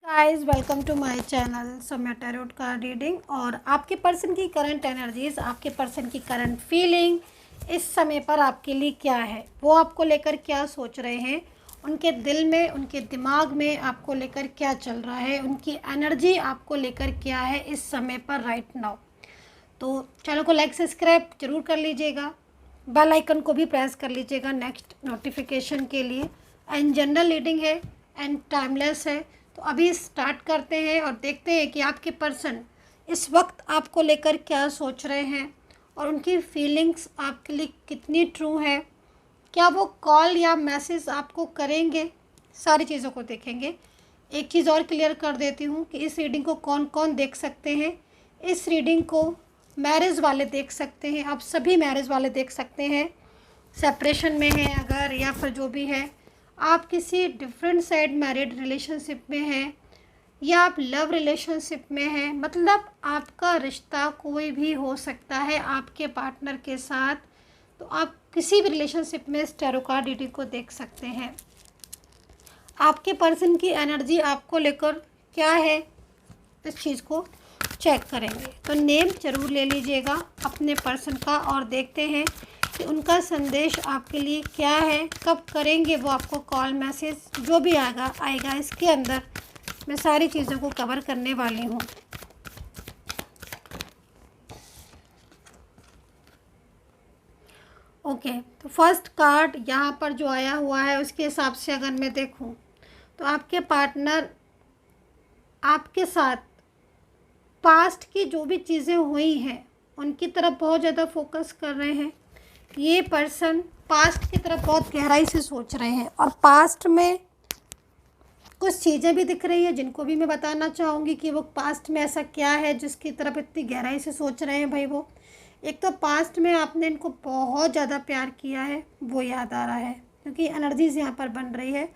Guys welcome to my channel Saumya tarot card reading. और आपके person की करंट एनर्जीज, आपके पर्सन की करंट फीलिंग इस समय पर आपके लिए क्या है, वो आपको लेकर क्या सोच रहे हैं, उनके दिल में, उनके दिमाग में आपको लेकर क्या चल रहा है, उनकी एनर्जी आपको लेकर क्या है इस समय पर राइट नाउ। तो चैनल को लाइक सब्सक्राइब जरूर कर लीजिएगा, बेल आइकन को भी प्रेस कर लीजिएगा नेक्स्ट नोटिफिकेशन के लिए। एंड जनरल रीडिंग है एंड टाइमलेस है। तो अभी स्टार्ट करते हैं और देखते हैं कि आपके पर्सन इस वक्त आपको लेकर क्या सोच रहे हैं और उनकी फीलिंग्स आपके लिए कितनी ट्रू है। क्या वो कॉल या मैसेज आपको करेंगे, सारी चीज़ों को देखेंगे। एक चीज़ और क्लियर कर देती हूँ कि इस रीडिंग को कौन कौन देख सकते हैं। इस रीडिंग को मैरिज वाले देख सकते हैं, आप सभी मैरिज वाले देख सकते हैं, सेपरेशन में हैं अगर, या फिर जो भी है, आप किसी डिफरेंट साइड मैरिड रिलेशनशिप में हैं या आप लव रिलेशनशिप में हैं, मतलब आपका रिश्ता कोई भी हो सकता है आपके पार्टनर के साथ। तो आप किसी भी रिलेशनशिप में इस टैरो कार्ड रीडिंग को देख सकते हैं। आपके पर्सन की एनर्जी आपको लेकर क्या है, इस चीज़ को चेक करेंगे। तो नेम ज़रूर ले लीजिएगा अपने पर्सन का और देखते हैं कि उनका संदेश आपके लिए क्या है, कब करेंगे वो आपको कॉल मैसेज, जो भी आएगा इसके अंदर मैं सारी चीज़ों को कवर करने वाली हूँ। ओके, तो फर्स्ट कार्ड यहाँ पर जो आया हुआ है उसके हिसाब से अगर मैं देखूँ तो आपके पार्टनर आपके साथ पास्ट की जो भी चीज़ें हुई हैं उनकी तरफ बहुत ज़्यादा फोकस कर रहे हैं। ये पर्सन पास्ट की तरफ बहुत गहराई से सोच रहे हैं और पास्ट में कुछ चीज़ें भी दिख रही है जिनको भी मैं बताना चाहूँगी कि वो पास्ट में ऐसा क्या है जिसकी तरफ इतनी गहराई से सोच रहे हैं। भाई वो एक तो पास्ट में आपने इनको बहुत ज़्यादा प्यार किया है, वो याद आ रहा है क्योंकि एनर्जीज यहाँ पर बन रही है।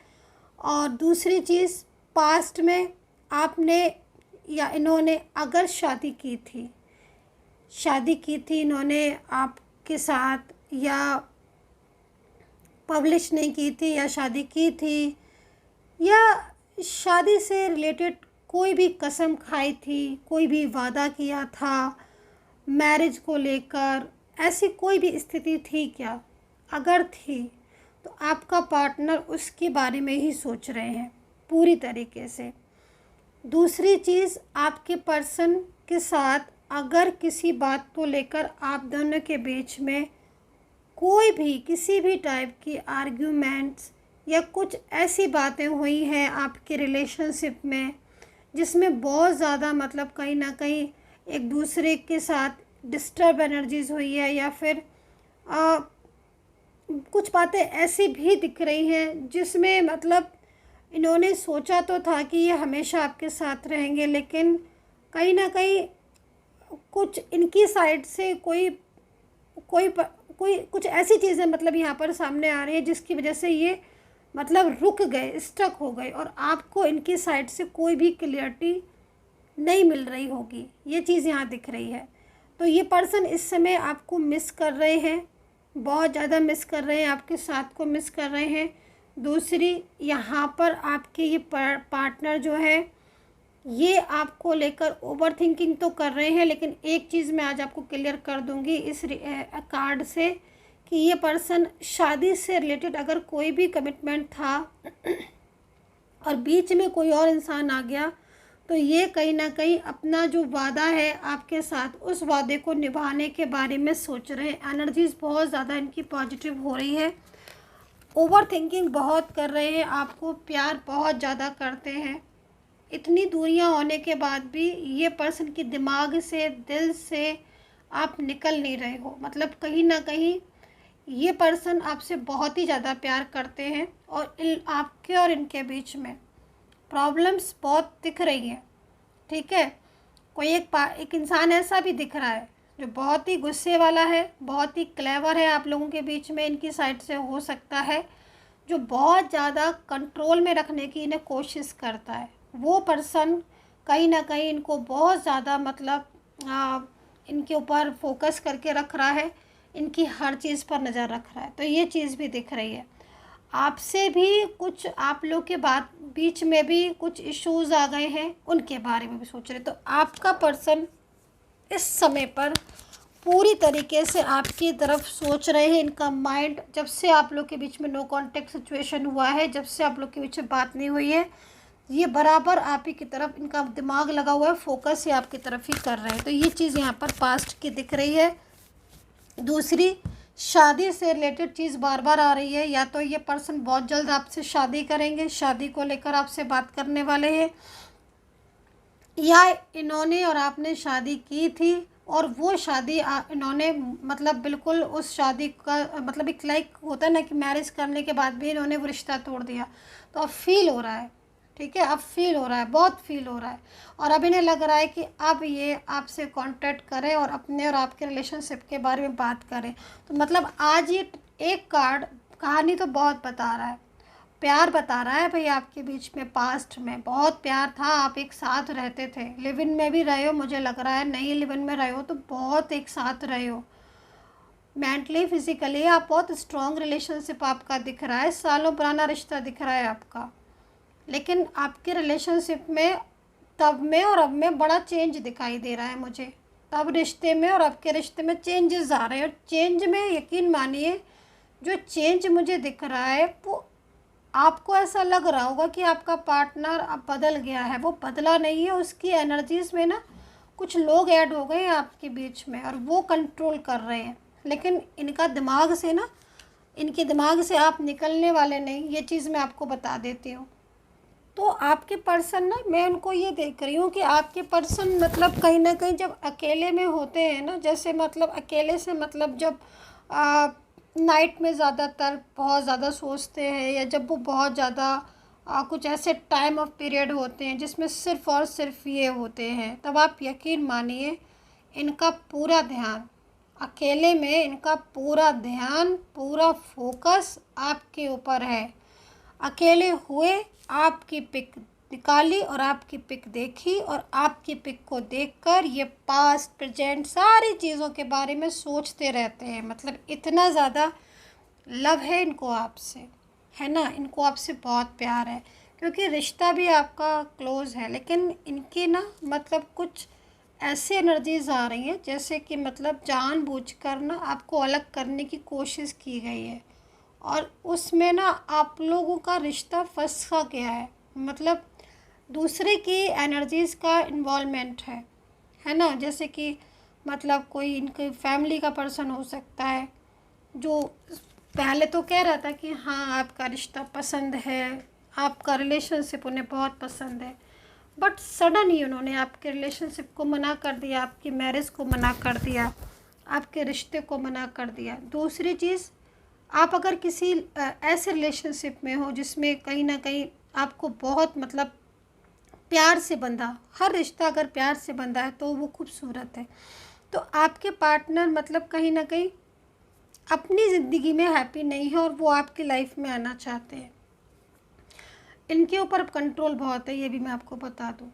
और दूसरी चीज़, पास्ट में आपने या इन्होंने अगर शादी की थी इन्होंने आपके साथ, या पब्लिश नहीं की थी, या शादी की थी, या शादी से रिलेटेड कोई भी कसम खाई थी, कोई भी वादा किया था मैरिज को लेकर, ऐसी कोई भी स्थिति थी क्या? अगर थी तो आपका पार्टनर उसके बारे में ही सोच रहे हैं पूरी तरीके से। दूसरी चीज़, आपके पर्सन के साथ अगर किसी बात को लेकर आप दोनों के बीच में कोई भी किसी भी टाइप की आर्ग्यूमेंट्स या कुछ ऐसी बातें हुई हैं आपके रिलेशनशिप में जिसमें बहुत ज़्यादा मतलब कहीं ना कहीं एक दूसरे के साथ डिस्टर्ब एनर्जीज हुई है, या फिर कुछ बातें ऐसी भी दिख रही हैं जिसमें मतलब इन्होंने सोचा तो था कि ये हमेशा आपके साथ रहेंगे, लेकिन कहीं ना कहीं कुछ इनकी साइड से कोई कोई कोई कुछ ऐसी चीज़ें मतलब यहाँ पर सामने आ रही है जिसकी वजह से ये मतलब रुक गए, स्टक हो गए, और आपको इनकी साइड से कोई भी क्लियरिटी नहीं मिल रही होगी, ये चीज़ यहाँ दिख रही है। तो ये पर्सन इस समय आपको मिस कर रहे हैं, बहुत ज़्यादा मिस कर रहे हैं, आपके साथ को मिस कर रहे हैं। दूसरी, यहाँ पर आपके ये पार्टनर जो है ये आपको लेकर ओवर थिंकिंग तो कर रहे हैं, लेकिन एक चीज़ मैं आज आपको क्लियर कर दूंगी इस कार्ड से कि ये पर्सन शादी से रिलेटेड अगर कोई भी कमिटमेंट था और बीच में कोई और इंसान आ गया तो ये कहीं ना कहीं अपना जो वादा है आपके साथ उस वादे को निभाने के बारे में सोच रहे हैं। एनर्जीज बहुत ज़्यादा इनकी पॉजिटिव हो रही है, ओवर थिंकिंग बहुत कर रहे हैं, आपको प्यार बहुत ज़्यादा करते हैं। इतनी दूरियां होने के बाद भी ये पर्सन के दिमाग से, दिल से आप निकल नहीं रहे हो, मतलब कहीं ना कहीं ये पर्सन आपसे बहुत ही ज़्यादा प्यार करते हैं और आपके और इनके बीच में प्रॉब्लम्स बहुत दिख रही हैं। ठीक है, कोई एक इंसान ऐसा भी दिख रहा है जो बहुत ही गुस्से वाला है, बहुत ही क्लेवर है, आप लोगों के बीच में इनकी साइड से हो सकता है, जो बहुत ज़्यादा कंट्रोल में रखने की इन्हें कोशिश करता है। वो पर्सन कहीं ना कहीं इनको बहुत ज़्यादा मतलब इनके ऊपर फोकस करके रख रहा है, इनकी हर चीज़ पर नज़र रख रहा है। तो ये चीज़ भी दिख रही है। आपसे भी कुछ, आप लोग के बात बीच में भी कुछ इश्यूज आ गए हैं, उनके बारे में भी सोच रहे। तो आपका पर्सन इस समय पर पूरी तरीके से आपकी तरफ सोच रहे हैं। इनका माइंड, जब से आप लोग के बीच में नो कांटेक्ट सिचुएशन हुआ है, जब से आप लोग के बीच में बात नहीं हुई है, ये बराबर आप ही की तरफ इनका दिमाग लगा हुआ है, फोकस ही आपकी तरफ ही कर रहे हैं। तो ये चीज़ यहाँ पर पास्ट की दिख रही है। दूसरी, शादी से रिलेटेड चीज़ बार बार आ रही है। या तो ये पर्सन बहुत जल्द आपसे शादी करेंगे, शादी को लेकर आपसे बात करने वाले हैं, या इन्होंने और आपने शादी की थी और वो शादी इन्होंने मतलब बिल्कुल उस शादी का मतलब एक लाइक होता है ना कि मैरिज करने के बाद भी इन्होंने वो रिश्ता तोड़ दिया। तो अब फील हो रहा है, ठीक है, अब फील हो रहा है, बहुत फील हो रहा है। और अब इन्हें लग रहा है कि अब ये आपसे कांटेक्ट करें और अपने और आपके रिलेशनशिप के बारे में बात करें। तो मतलब आज ये एक कार्ड कहानी तो बहुत बता रहा है, प्यार बता रहा है भाई। आपके बीच में पास्ट में बहुत प्यार था, आप एक साथ रहते थे, लिव इन में भी रहे हो, मुझे लग रहा है नहीं लिव इन में रहे हो तो बहुत एक साथ रहे हो, मेंटली फिजिकली आप बहुत स्ट्रॉन्ग रिलेशनशिप आपका दिख रहा है, सालों पुराना रिश्ता दिख रहा है आपका। लेकिन आपके रिलेशनशिप में तब में और अब में बड़ा चेंज दिखाई दे रहा है मुझे। तब रिश्ते में और अब के रिश्ते में चेंजेस आ रहे हैं, और चेंज में यकीन मानिए जो चेंज मुझे दिख रहा है वो आपको ऐसा लग रहा होगा कि आपका पार्टनर अब बदल गया है। वो बदला नहीं है, उसकी एनर्जीज में ना कुछ लोग ऐड हो गए हैं आपके बीच में और वो कंट्रोल कर रहे हैं। लेकिन इनका दिमाग से ना, इनके दिमाग से आप निकलने वाले नहीं, ये चीज़ मैं आपको बता देती हूँ। तो आपके पर्सन ना, मैं उनको ये देख रही हूँ कि आपके पर्सन मतलब कहीं ना कहीं जब अकेले में होते हैं ना, जैसे मतलब अकेले से मतलब जब नाइट में ज़्यादातर बहुत ज़्यादा सोचते हैं, या जब वो बहुत ज़्यादा कुछ ऐसे टाइम ऑफ पीरियड होते हैं जिसमें सिर्फ़ और सिर्फ ये होते हैं, तब आप यकीन मानिए इनका पूरा ध्यान, अकेले में इनका पूरा ध्यान, पूरा फोकस आपके ऊपर है। अकेले हुए, आपकी पिक निकाली और आपकी पिक देखी, और आपकी पिक को देखकर ये पास्ट प्रेजेंट सारी चीज़ों के बारे में सोचते रहते हैं। मतलब इतना ज़्यादा लव है इनको आपसे, है ना, इनको आपसे बहुत प्यार है, क्योंकि रिश्ता भी आपका क्लोज़ है। लेकिन इनकी ना मतलब कुछ ऐसी एनर्जीज आ रही हैं जैसे कि मतलब जानबूझकर ना आपको अलग करने की कोशिश की गई है, और उसमें ना आप लोगों का रिश्ता फंसा गया है। मतलब दूसरे की एनर्जीज़ का इन्वॉल्वमेंट है ना। जैसे कि मतलब कोई इनके फैमिली का पर्सन हो सकता है जो पहले तो कह रहा था कि हाँ आपका रिश्ता पसंद है, आपका रिलेशनशिप उन्हें बहुत पसंद है, बट सडन ही उन्होंने आपके रिलेशनशिप को मना कर दिया, आपकी मैरिज को मना कर दिया, आपके रिश्ते को मना कर दिया। दूसरी चीज़, आप अगर किसी ऐसे रिलेशनशिप में हो जिसमें कहीं ना कहीं आपको बहुत मतलब प्यार से बंधा, हर रिश्ता अगर प्यार से बंधा है तो वो खूबसूरत है। तो आपके पार्टनर मतलब कहीं ना कहीं अपनी ज़िंदगी में हैप्पी नहीं है और वो आपकी लाइफ में आना चाहते हैं। इनके ऊपर कंट्रोल बहुत है, ये भी मैं आपको बता दूँ।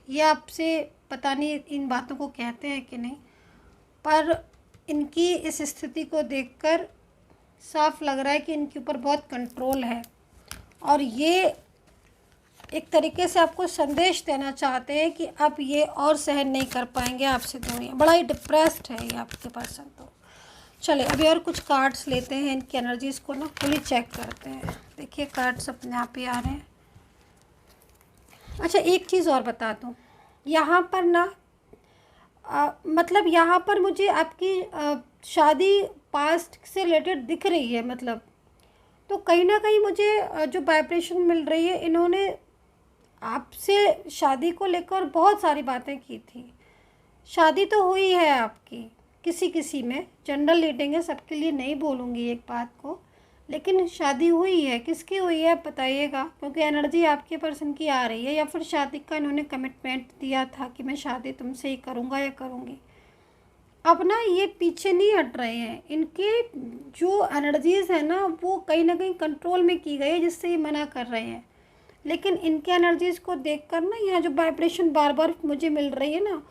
ये आपसे पता नहीं इन बातों को कहते हैं कि नहीं, पर इनकी इस स्थिति को देखकर साफ लग रहा है कि इनके ऊपर बहुत कंट्रोल है, और ये एक तरीके से आपको संदेश देना चाहते हैं कि अब ये और सहन नहीं कर पाएंगे आपसे दूरी। बड़ा ही डिप्रेस्ड है ये आपके पर्सन। तो चले अभी और कुछ कार्ड्स लेते हैं, इनकी एनर्जीज़ को ना फुली चेक करते हैं। देखिए कार्ड्स अपने आप ही आ रहे हैं। अच्छा एक चीज़ और बता दूँ, यहाँ पर ना मतलब यहाँ पर मुझे आपकी शादी पास्ट से रिलेटेड दिख रही है। मतलब तो कहीं ना कहीं मुझे जो वाइब्रेशन मिल रही है, इन्होंने आपसे शादी को लेकर बहुत सारी बातें की थी। शादी तो हुई है आपकी किसी किसी में, जनरल रीडिंग है, सबके लिए नहीं बोलूँगी एक बात को, लेकिन शादी हुई है। किसकी हुई है आप बताइएगा, क्योंकि एनर्जी आपके पर्सन की आ रही है। या फिर शादी का इन्होंने कमिटमेंट दिया था कि मैं शादी तुमसे ही करूँगा या करूँगी। अब ना ये पीछे नहीं हट रहे हैं। इनके जो एनर्जीज़ है ना वो कहीं ना कहीं कंट्रोल में की गई है, जिससे ये मना कर रहे हैं। लेकिन इनके एनर्जीज़ को देखकर ना यहाँ जो वाइब्रेशन बार बार मुझे मिल रही है ना,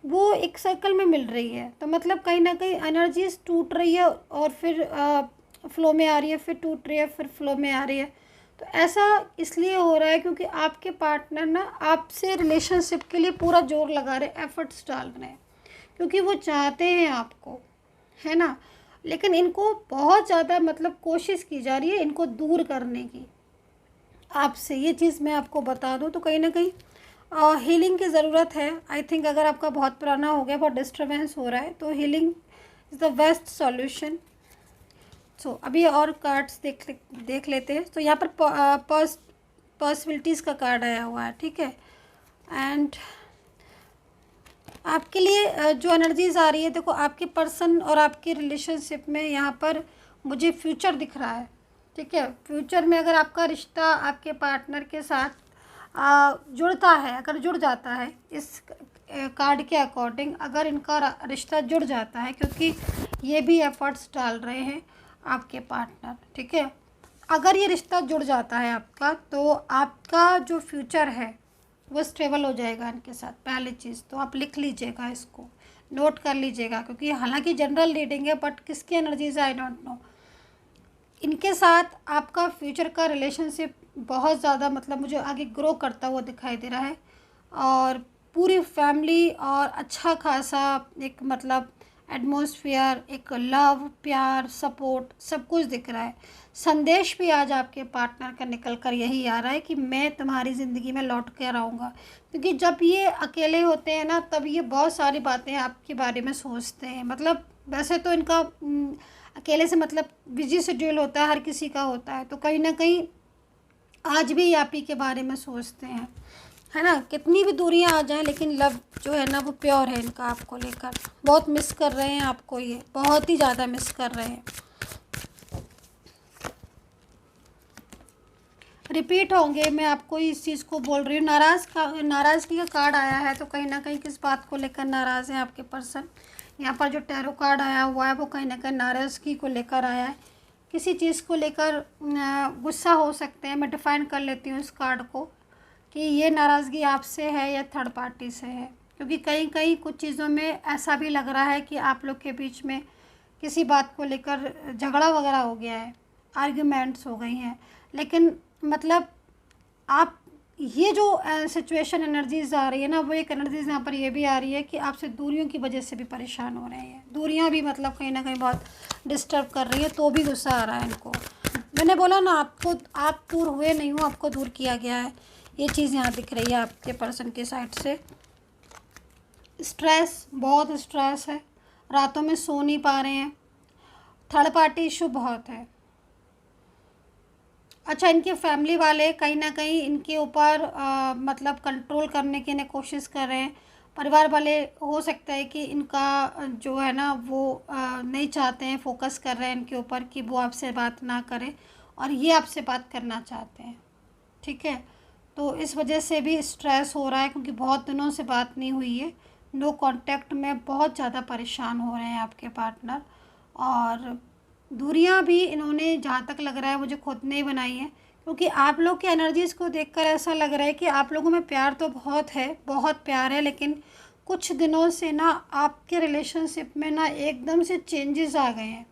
वो एक सर्कल में मिल रही है। तो मतलब कहीं ना कहीं एनर्जीज टूट रही है, और फिर फ़्लो में आ रही है, फिर टूट रही है, फिर फ़्लो में आ रही है। तो ऐसा इसलिए हो रहा है क्योंकि आपके पार्टनर ना आपसे रिलेशनशिप के लिए पूरा ज़ोर लगा रहे हैं, एफ़र्ट्स डाल रहे हैं, क्योंकि वो चाहते हैं आपको, है ना? लेकिन इनको बहुत ज़्यादा मतलब कोशिश की जा रही है इनको दूर करने की आपसे। ये चीज़ मैं आपको बता दूँ तो कहीं न कहीं हीलिंग की ज़रूरत है। आई थिंक अगर आपका बहुत पुराना हो गया, बहुत डिस्टर्बेंस हो रहा है, तो healing is the best solution. So अभी और कार्ड्स देख लेते हैं। तो यहाँ पर पॉसिबिलिटीज़ का कार्ड आया हुआ है, ठीक है। एंड आपके लिए जो एनर्जीज़ आ रही है, देखो आपके पर्सन और आपके रिलेशनशिप में यहाँ पर मुझे फ्यूचर दिख रहा है, ठीक है। फ्यूचर में अगर आपका रिश्ता आपके पार्टनर के साथ जुड़ता है, अगर जुड़ जाता है इस कार्ड के अकॉर्डिंग, अगर इनका रिश्ता जुड़ जाता है, क्योंकि ये भी एफर्ट्स डाल रहे हैं आपके पार्टनर, ठीक है। अगर ये रिश्ता जुड़ जाता है आपका, तो आपका जो फ्यूचर है वो स्टेबल हो जाएगा इनके साथ। पहली चीज़ तो आप लिख लीजिएगा, इसको नोट कर लीजिएगा, क्योंकि हालांकि जनरल रीडिंग है बट किसकी एनर्जीज आई डोंट नो। इनके साथ आपका फ्यूचर का रिलेशनशिप बहुत ज़्यादा मतलब मुझे आगे ग्रो करता हुआ दिखाई दे रहा है, और पूरी फैमिली और अच्छा खासा एक मतलब एटमॉस्फेयर, एक लव, प्यार, सपोर्ट सब कुछ दिख रहा है। संदेश भी आज आपके पार्टनर का निकल कर यही आ रहा है कि मैं तुम्हारी ज़िंदगी में लौट कर आऊँगा, क्योंकि जब ये अकेले होते हैं ना, तब ये बहुत सारी बातें आपके बारे में सोचते हैं। मतलब वैसे तो इनका अकेले से मतलब बिजी शेड्यूल होता है, हर किसी का होता है, तो कहीं ना कहीं आज भी आप ही के बारे में सोचते हैं, है ना। कितनी भी दूरियां आ जाएं, लेकिन लव जो है ना वो प्योर है इनका आपको लेकर। बहुत मिस कर रहे हैं आपको, ये बहुत ही ज़्यादा मिस कर रहे हैं। रिपीट होंगे, मैं आपको इस चीज़ को बोल रही हूँ। नाराज़गी का कार्ड आया है, तो कहीं ना कहीं किस बात को लेकर नाराज़ है आपके पर्सन। यहाँ पर जो टैरो कार्ड आया हुआ है वो कहीं ना कहीं नाराज़गी को लेकर आया है, किसी चीज़ को लेकर गुस्सा हो सकते हैं। मैं डिफ़ाइन कर लेती हूँ इस कार्ड को कि ये नाराज़गी आपसे है या थर्ड पार्टी से है, क्योंकि कहीं कहीं कुछ चीज़ों में ऐसा भी लग रहा है कि आप लोग के बीच में किसी बात को लेकर झगड़ा वगैरह हो गया है, आर्ग्यूमेंट्स हो गई हैं। लेकिन मतलब आप ये जो सिचुएशन एनर्जीज आ रही है ना, वो एक एनर्जीज यहाँ पर ये भी आ रही है कि आपसे दूरियों की वजह से भी परेशान हो रहे हैं। दूरियाँ भी मतलब कहीं ना कहीं बहुत डिस्टर्ब कर रही है, तो भी गुस्सा आ रहा है इनको। मैंने बोला ना आपको, आप दूर हुए नहीं हो, आपको दूर किया गया है। ये चीज़ यहाँ दिख रही है आपके पर्सन की साइड से। स्ट्रेस, बहुत स्ट्रेस है, रातों में सो नहीं पा रहे हैं। थर्ड पार्टी इशू बहुत है। अच्छा, इनके फैमिली वाले कहीं ना कहीं इनके ऊपर मतलब कंट्रोल करने की इन्हें कोशिश कर रहे हैं। परिवार वाले हो सकता है कि इनका जो है ना वो नहीं चाहते हैं, फोकस कर रहे हैं इनके ऊपर कि वो आपसे बात ना करें, और ये आपसे बात करना चाहते हैं, ठीक है। तो इस वजह से भी स्ट्रेस हो रहा है, क्योंकि बहुत दिनों से बात नहीं हुई है, नो कांटेक्ट में बहुत ज़्यादा परेशान हो रहे हैं आपके पार्टनर। और दूरियां भी इन्होंने, जहाँ तक लग रहा है, मुझे खुद ने ही बनाई है, क्योंकि आप लोग की एनर्जीज़ को देखकर ऐसा लग रहा है कि आप लोगों में प्यार तो बहुत है, बहुत प्यार है, लेकिन कुछ दिनों से ना आपके रिलेशनशिप में ना एकदम से चेंजेस आ गए हैं,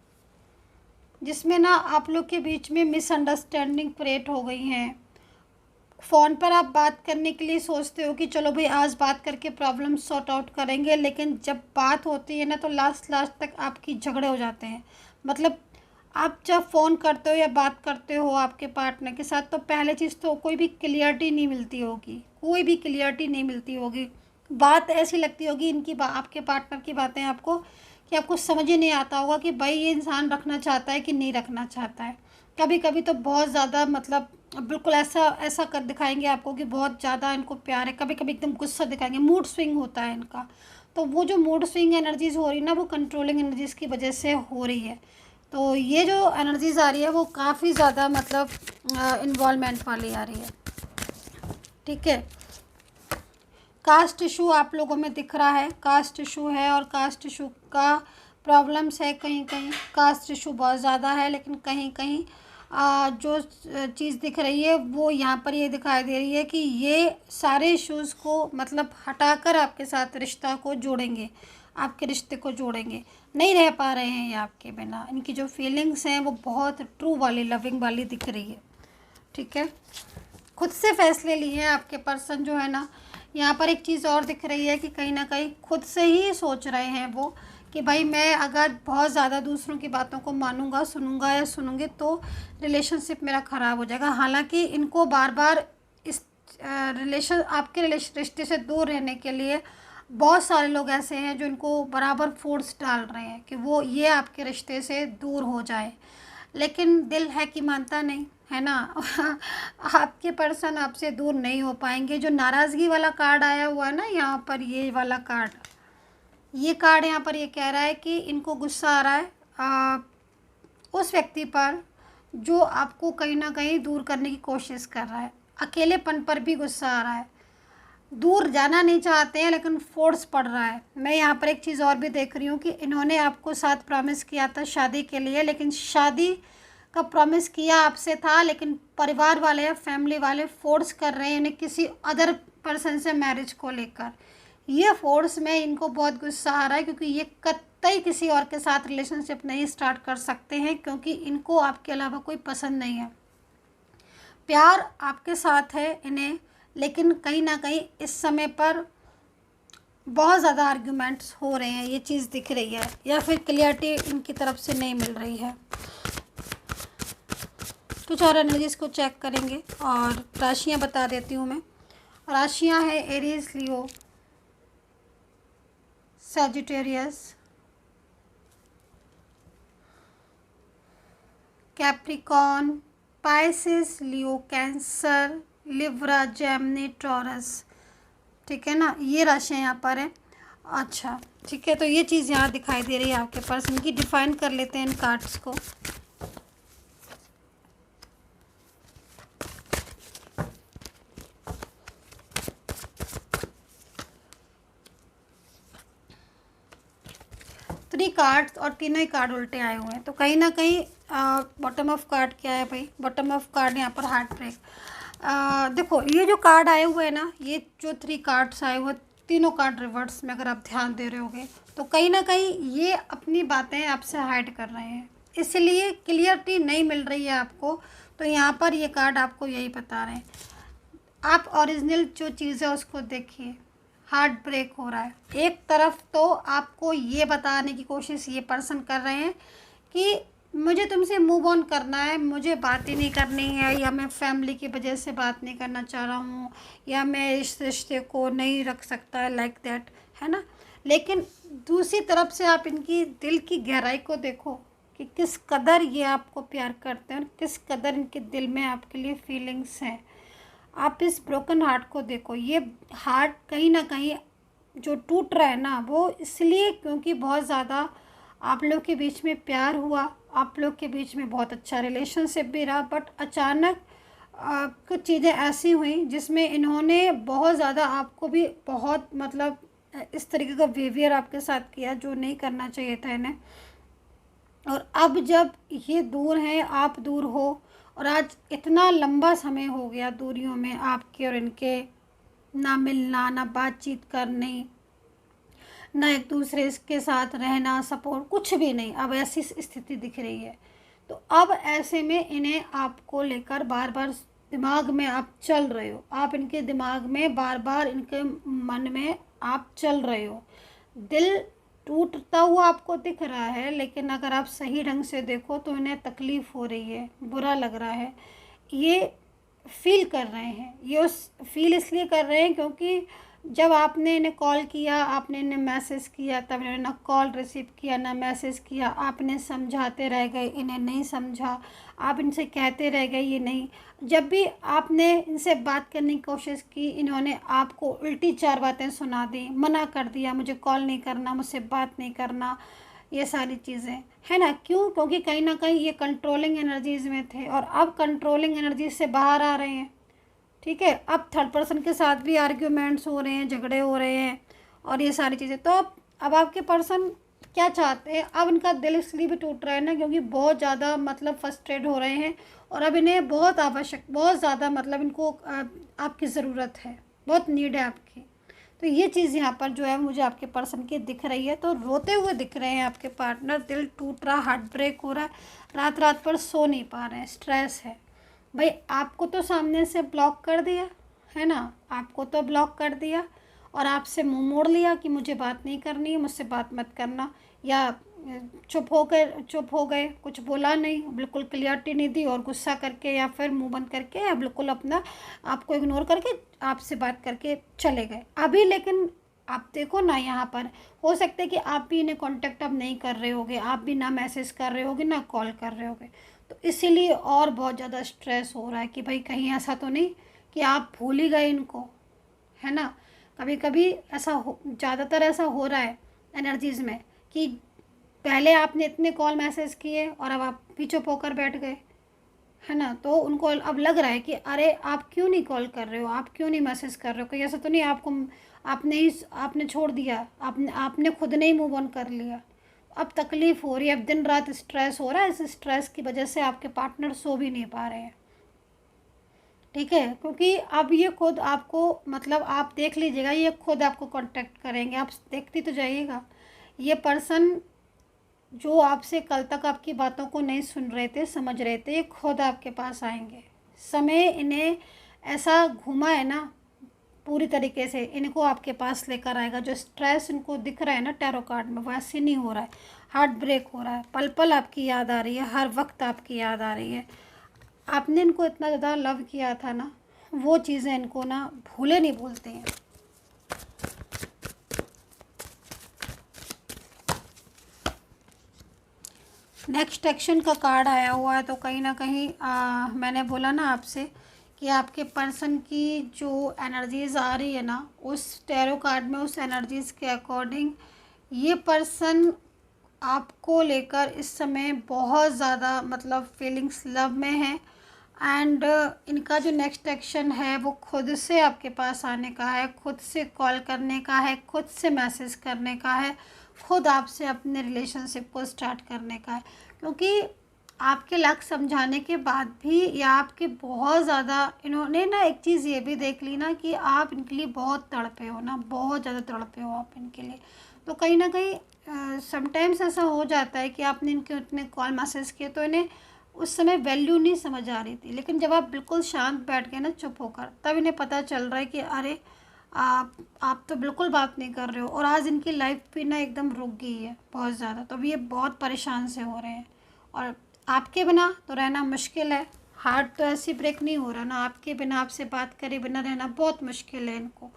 जिसमें ना आप लोग के बीच में मिसअंडरस्टैंडिंग क्रिएट हो गई हैं। फ़ोन पर आप बात करने के लिए सोचते हो कि चलो भाई आज बात करके प्रॉब्लम सॉर्ट आउट करेंगे, लेकिन जब बात होती है ना तो लास्ट तक आपकी झगड़े हो जाते हैं। मतलब आप जब फ़ोन करते हो या बात करते हो आपके पार्टनर के साथ, तो पहले चीज़ तो कोई भी क्लियरिटी नहीं मिलती होगी, कोई भी क्लियरिटी नहीं मिलती होगी। बात ऐसी लगती होगी इनकी आपके पार्टनर की बातें आपको, कि आपको समझ ही नहीं आता होगा कि भाई ये इंसान रखना चाहता है कि नहीं रखना चाहता है। कभी कभी तो बहुत ज़्यादा मतलब बिल्कुल ऐसा ऐसा कर दिखाएंगे आपको कि बहुत ज़्यादा इनको प्यार है, कभी कभी एकदम गुस्सा दिखाएंगे, मूड स्विंग होता है इनका। तो वो जो मूड स्विंग एनर्जीज़ हो रही है ना, वो कंट्रोलिंग एनर्जीज़ की वजह से हो रही है। तो ये जो एनर्जीज़ आ रही है वो काफ़ी ज़्यादा मतलब इन्वॉल्वमेंट वाली आ रही है, ठीक है। कास्ट इशू आप लोगों में दिख रहा है, कास्ट इशू है, और कास्ट इशू का प्रॉब्लम्स है। कहीं कहीं कास्ट इशू बहुत ज़्यादा है, लेकिन कहीं कहीं जो चीज़ दिख रही है वो यहाँ पर ये दिखाई दे रही है कि ये सारे इश्यूज़ को मतलब हटाकर आपके साथ रिश्ता को जोड़ेंगे, आपके रिश्ते को जोड़ेंगे। नहीं रह पा रहे हैं ये आपके बिना। इनकी जो फीलिंग्स हैं वो बहुत ट्रू वाली, लविंग वाली दिख रही है। ठीक है, खुद से फैसले लिए हैं आपके पर्सन जो है ना। यहाँ पर एक चीज़ और दिख रही है कि कहीं ना कहीं खुद से ही सोच रहे हैं वो कि भाई मैं अगर बहुत ज़्यादा दूसरों की बातों को मानूंगा, सुनूंगा या सुनूंगी तो रिलेशनशिप मेरा ख़राब हो जाएगा। हालांकि इनको बार बार इस आपके रिश्ते से दूर रहने के लिए बहुत सारे लोग ऐसे हैं जो इनको बराबर फोर्स डाल रहे हैं कि वो ये आपके रिश्ते से दूर हो जाए, लेकिन दिल है कि मानता नहीं है ना। आपके पर्सन आपसे दूर नहीं हो पाएंगे। जो नाराज़गी वाला कार्ड आया हुआ है ना यहाँ पर, ये वाला कार्ड, ये कार्ड यहाँ पर ये कह रहा है कि इनको गुस्सा आ रहा है उस व्यक्ति पर जो आपको कहीं ना कहीं दूर करने की कोशिश कर रहा है। अकेलेपन पर भी गुस्सा आ रहा है। दूर जाना नहीं चाहते हैं लेकिन फोर्स पड़ रहा है। मैं यहाँ पर एक चीज़ और भी देख रही हूँ कि इन्होंने आपको साथ प्रॉमिस किया था शादी के लिए, लेकिन शादी का प्रॉमिस किया आपसे था, लेकिन परिवार वाले या फैमिली वाले फोर्स कर रहे हैं इन्हें किसी अदर पर्सन से मैरिज को लेकर। ये फोर्स में इनको बहुत गुस्सा आ रहा है क्योंकि ये कतई किसी और के साथ रिलेशनशिप नहीं स्टार्ट कर सकते हैं, क्योंकि इनको आपके अलावा कोई पसंद नहीं है। प्यार आपके साथ है इन्हें, लेकिन कहीं ना कहीं इस समय पर बहुत ज़्यादा आर्ग्यूमेंट्स हो रहे हैं, ये चीज़ दिख रही है, या फिर क्लियरिटी इनकी तरफ से नहीं मिल रही है। कुछ और एनर्जीज को चेक करेंगे और राशियां बता देती हूँ मैं। राशियां हैं एरीज, लियो, सैजिटेरियस, कैप्रिकॉर्न, पाइसेस, लियो, कैंसर, लिब्रा, जेमिनी, टॉरस। ठीक है ना, ये राशियाँ यहाँ पर हैं। अच्छा ठीक है, तो ये चीज़ यहाँ दिखाई दे रही है आपके पास। इनकी डिफाइन कर लेते हैं इन कार्ड्स को। थ्री कार्ड्स और तीनों ही कार्ड उल्टे आए हुए हैं, तो कहीं ना कहीं बॉटम ऑफ कार्ड क्या है भाई? बॉटम ऑफ कार्ड यहाँ पर हार्ट ब्रेक। देखो ये जो कार्ड आए हुए हैं ना, ये जो थ्री कार्ड्स आए हुए, तीनों कार्ड रिवर्स में अगर आप ध्यान दे रहे होगे तो कहीं ना कहीं ये अपनी बातें आपसे हाइड कर रहे हैं, इसलिए क्लियरिटी नहीं मिल रही है आपको। तो यहाँ पर ये कार्ड आपको यही बता रहे हैं, आप ओरिजिनल जो चीज़ है उसको देखिए। हार्ट ब्रेक हो रहा है। एक तरफ तो आपको ये बताने की कोशिश ये पर्सन कर रहे हैं कि मुझे तुमसे मूव ऑन करना है, मुझे बात ही नहीं करनी है, या मैं फैमिली की वजह से बात नहीं करना चाह रहा हूँ, या मैं इस रिश्ते को नहीं रख सकता है, लाइक दैट, है ना। लेकिन दूसरी तरफ से आप इनकी दिल की गहराई को देखो कि किस कदर ये आपको प्यार करते हैं और किस कदर इनके दिल में आपके लिए फीलिंग्स हैं। आप इस ब्रोकन हार्ट को देखो। ये हार्ट कहीं ना कहीं जो टूट रहा है ना, वो इसलिए क्योंकि बहुत ज़्यादा आप लोग के बीच में प्यार हुआ, आप लोग के बीच में बहुत अच्छा रिलेशनशिप भी रहा, बट अचानक कुछ चीज़ें ऐसी हुई जिसमें इन्होंने बहुत ज़्यादा आपको भी बहुत मतलब इस तरीके का बिहेवियर आपके साथ किया जो नहीं करना चाहिए था इन्हें। और अब जब ये दूर हैं, आप दूर हो, और आज इतना लंबा समय हो गया दूरियों में आपके और इनके, ना मिलना, ना बातचीत करनी, ना एक दूसरे के साथ रहना, सपोर्ट, कुछ भी नहीं। अब ऐसी स्थिति दिख रही है। तो अब ऐसे में इन्हें आपको लेकर बार बार दिमाग में आप चल रहे हो, आप इनके दिमाग में बार बार, इनके मन में आप चल रहे हो। दिल टूटता हुआ आपको दिख रहा है, लेकिन अगर आप सही ढंग से देखो तो इन्हें तकलीफ़ हो रही है, बुरा लग रहा है। ये फील कर रहे हैं, ये उस फील इसलिए कर रहे हैं क्योंकि जब आपने इन्हें कॉल किया, आपने इन्हें मैसेज किया, तब इन्होंने ना कॉल रिसीव किया ना मैसेज किया। आप इन्हें समझाते रह गए, इन्हें नहीं समझा। आप इनसे कहते रह गए, ये नहीं। जब भी आपने इनसे बात करने की कोशिश की, इन्होंने आपको उल्टी चार बातें सुना दी, मना कर दिया, मुझे कॉल नहीं करना, मुझसे बात नहीं करना, ये सारी चीज़ें, है ना। क्यों? क्योंकि कहीं ना कहीं ये कंट्रोलिंग एनर्जीज़ में थे और अब कंट्रोलिंग एनर्जीज से बाहर आ रहे हैं। ठीक है, अब थर्ड पर्सन के साथ भी आर्ग्यूमेंट्स हो रहे हैं, झगड़े हो रहे हैं और ये सारी चीज़ें। तो अब आपके पर्सन क्या चाहते हैं? अब इनका दिल इसलिए भी टूट रहा है ना क्योंकि बहुत ज़्यादा मतलब फ्रस्ट्रेट हो रहे हैं और अब इन्हें बहुत ज़्यादा मतलब इनको आपकी ज़रूरत है, बहुत नीड है आपकी। तो ये चीज़ यहाँ पर जो है मुझे आपके पर्सन की दिख रही है। तो रोते हुए दिख रहे हैं आपके पार्टनर, दिल टूट रहा, हार्ट ब्रेक हो रहा है, रात रात पर सो नहीं पा रहे हैं, स्ट्रेस है। भाई आपको तो सामने से ब्लॉक कर दिया है ना, आपको तो ब्लॉक कर दिया और आपसे मुंह मोड़ लिया कि मुझे बात नहीं करनी है, मुझसे बात मत करना, या चुप हो गए, कुछ बोला नहीं, बिल्कुल क्लियरिटी नहीं दी और गुस्सा करके या फिर मुंह बंद करके या बिल्कुल अपना आपको इग्नोर करके आपसे बात करके चले गए। अभी लेकिन आप देखो ना, यहाँ पर हो सकता है कि आप भी इन्हें कांटेक्ट अब नहीं कर रहे होगे, आप भी ना मैसेज कर रहे होगे ना कॉल कर रहे होगे, तो इसीलिए और बहुत ज़्यादा स्ट्रेस हो रहा है कि भाई कहीं ऐसा तो नहीं कि आप भूल ही गए इनको, है ना। कभी कभी ऐसा हो, ज़्यादातर ऐसा हो रहा है एनर्जीज़ में कि पहले आपने इतने कॉल मैसेज किए और अब आप भी चुप होकर बैठ गए, है ना। तो उनको अब लग रहा है कि अरे आप क्यों नहीं कॉल कर रहे हो, आप क्यों नहीं मैसेज कर रहे हो, कहीं ऐसा तो नहीं आपने छोड़ दिया, आपने खुद ने ही मूव ऑन कर लिया। अब तकलीफ़ हो रही है, अब दिन रात स्ट्रेस हो रहा है, इस स्ट्रेस की वजह से आपके पार्टनर सो भी नहीं पा रहे हैं, ठीक है। क्योंकि अब ये खुद आपको, मतलब आप देख लीजिएगा, ये खुद आपको कांटेक्ट करेंगे, आप देखती तो जाइएगा। ये पर्सन जो आपसे कल तक आपकी बातों को नहीं सुन रहे थे, समझ रहे थे, ये खुद आपके पास आएंगे। समय इन्हें ऐसा घुमा है ना, पूरी तरीके से इनको आपके पास लेकर आएगा। जो स्ट्रेस इनको दिख रहा है ना टैरो कार्ड में, वैसे नहीं हो रहा है, हार्ट ब्रेक हो रहा है, पल पल आपकी याद आ रही है, हर वक्त आपकी याद आ रही है। आपने इनको इतना ज़्यादा लव किया था ना, वो चीज़ें इनको ना भूले नहीं भूलते हैं। नेक्स्ट एक्शन का कार्ड आया हुआ है, तो कहीं ना कहीं मैंने बोला ना आपसे कि आपके पर्सन की जो एनर्जीज़ आ रही है ना, उस टैरो कार्ड में उस एनर्जीज़ के अकॉर्डिंग ये पर्सन आपको लेकर इस समय बहुत ज़्यादा मतलब फीलिंग्स लव में है। एंड इनका जो नेक्स्ट एक्शन है वो खुद से आपके पास आने का है, खुद से कॉल करने का है, खुद से मैसेज करने का है, खुद आपसे अपने रिलेशनशिप को स्टार्ट करने का है। क्योंकि आपके लक समझाने के बाद भी या आपके बहुत ज़्यादा इन्होंने ना एक चीज़ ये भी देख ली ना कि आप इनके लिए बहुत तड़पे हो ना, बहुत ज़्यादा तड़पे हो आप इनके लिए। तो कहीं ना कहीं समटाइम्स ऐसा हो जाता है कि आपने इनके उतने कॉल मैसेज किए तो इन्हें उस समय वैल्यू नहीं समझ आ रही थी, लेकिन जब आप बिल्कुल शांत बैठ गए ना चुप होकर, तब इन्हें पता चल रहा है कि अरे आप तो बिल्कुल बात नहीं कर रहे हो। और आज इनकी लाइफ भी ना एकदम रुक गई है बहुत ज़्यादा, तो अभी ये बहुत परेशान से हो रहे हैं और आपके बिना तो रहना मुश्किल है। हार्ट तो ऐसे ब्रेक नहीं हो रहा ना, आपके बिना, आपसे बात करे बिना रहना बहुत मुश्किल है इनको।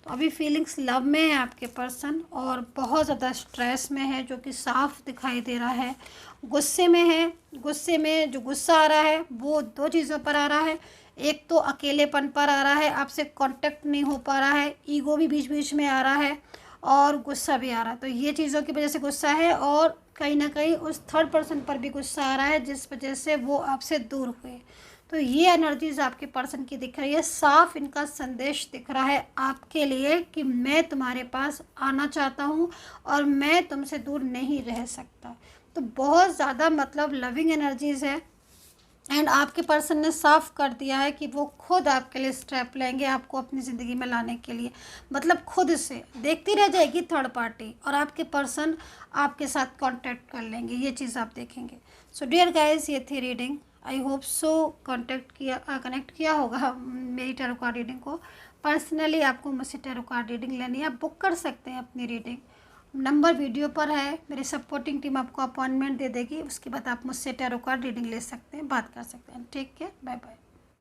तो अभी फीलिंग्स लव में है आपके पर्सन और बहुत ज़्यादा स्ट्रेस में है, जो कि साफ दिखाई दे रहा है। गुस्से में है, गुस्से में जो गुस्सा आ रहा है वो दो चीज़ों पर आ रहा है। एक तो अकेलेपन पर आ रहा है, आपसे कांटेक्ट नहीं हो पा रहा है, ईगो भी बीच बीच में आ रहा है और गुस्सा भी आ रहा है। तो ये चीज़ों की वजह से गुस्सा है और कहीं ना कहीं उस थर्ड पर्सन पर भी गुस्सा आ रहा है, जिस वजह से वो आपसे दूर हुए। तो ये एनर्जीज आपके पर्सन की दिख रही है, साफ इनका संदेश दिख रहा है आपके लिए कि मैं तुम्हारे पास आना चाहता हूँ और मैं तुमसे दूर नहीं रह सकता। तो बहुत ज़्यादा मतलब लविंग एनर्जीज है एंड आपके पर्सन ने साफ कर दिया है कि वो खुद आपके लिए स्टेप लेंगे आपको अपनी ज़िंदगी में लाने के लिए। मतलब खुद से देखती रह जाएगी थर्ड पार्टी और आपके पर्सन आपके साथ कांटेक्ट कर लेंगे, ये चीज़ आप देखेंगे। सो डियर गाइस, ये थी reading. I hope so connect किया होगा मेरी टैरो कार्ड रीडिंग को। पर्सनली आपको मुझसे टैरो कार्ड रीडिंग लेनी है, आप बुक कर सकते हैं अपनी रीडिंग, नंबर वीडियो पर है। मेरी सपोर्टिंग टीम आपको अपॉइंटमेंट दे देगी, उसके बाद आप मुझसे टैरो कार्ड रीडिंग ले सकते हैं, बात कर सकते हैं। ठीक है, बाय बाय।